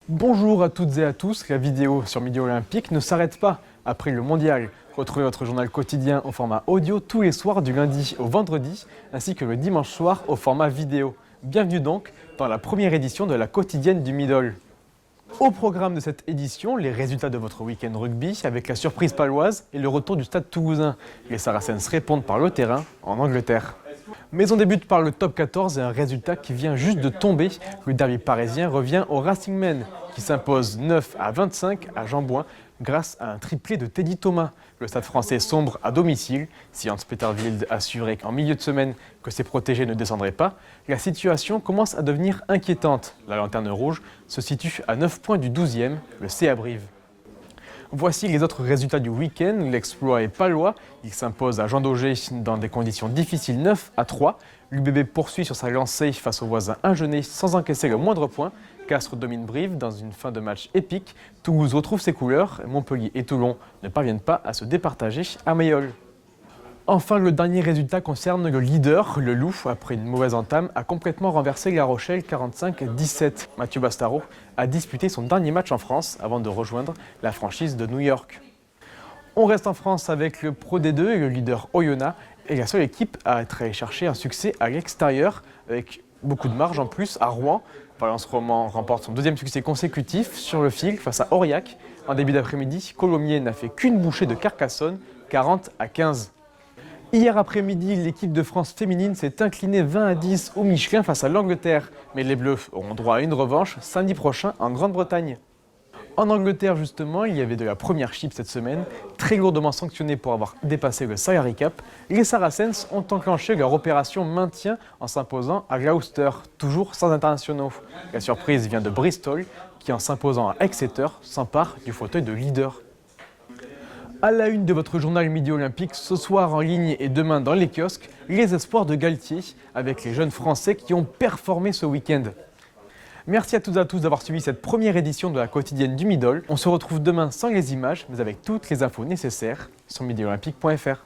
Bonjour à toutes et à tous, la vidéo sur Midi Olympique ne s'arrête pas après le mondial. Retrouvez votre journal quotidien au format audio tous les soirs du lundi au vendredi, ainsi que le dimanche soir au format vidéo. Bienvenue donc dans la première édition de la quotidienne du Middle. Au programme de cette édition, les résultats de votre week-end rugby avec la surprise paloise et le retour du stade toulousain. Les Saracens répondent par le terrain en Angleterre. Mais on débute par le top 14 et un résultat qui vient juste de tomber. Le derby parisien revient au Racing Men qui s'impose 9-25 à Jean-Bouin grâce à un triplé de Teddy Thomas. Le stade français sombre à domicile. Si Hans Peter Wild assurait qu'en milieu de semaine que ses protégés ne descendraient pas, la situation commence à devenir inquiétante. La lanterne rouge se situe à 9 points du 12e, le CA Brive. Voici les autres résultats du week-end. L'exploit est palois. Il s'impose à Jean Daugé dans des conditions difficiles 9-3. L'UBB poursuit sur sa lancée face aux voisins Agenais sans encaisser le moindre point. Castres domine Brive dans une fin de match épique. Toulouse retrouve ses couleurs. Montpellier et Toulon ne parviennent pas à se départager à Mayol. Enfin, le dernier résultat concerne le leader, le Loup. Après une mauvaise entame, a complètement renversé La Rochelle 45-17. Mathieu Bastaro a disputé son dernier match en France avant de rejoindre la franchise de New York. On reste en France avec le Pro D2 et le leader Oyonnax est la seule équipe à être allée chercher un succès à l'extérieur avec beaucoup de marge en plus à Rouen. Valence Roman remporte son deuxième succès consécutif sur le fil face à Aurillac. En début d'après-midi, Colomiers n'a fait qu'une bouchée de Carcassonne, 40-15. Hier après-midi, l'équipe de France féminine s'est inclinée 20-10 au Michelin face à l'Angleterre. Mais les Bleus auront droit à une revanche samedi prochain en Grande-Bretagne. En Angleterre, justement, il y avait de la première chip cette semaine, très lourdement sanctionnée pour avoir dépassé le salary cap. Les Saracens ont enclenché leur opération maintien en s'imposant à Gloucester, toujours sans internationaux. La surprise vient de Bristol, qui en s'imposant à Exeter s'empare du fauteuil de leader. À la une de votre journal Midi Olympique, ce soir en ligne et demain dans les kiosques, les espoirs de Galtier avec les jeunes Français qui ont performé ce week-end. Merci à toutes et à tous d'avoir suivi cette première édition de la quotidienne du Middle. On se retrouve demain sans les images, mais avec toutes les infos nécessaires sur midiolympique.fr.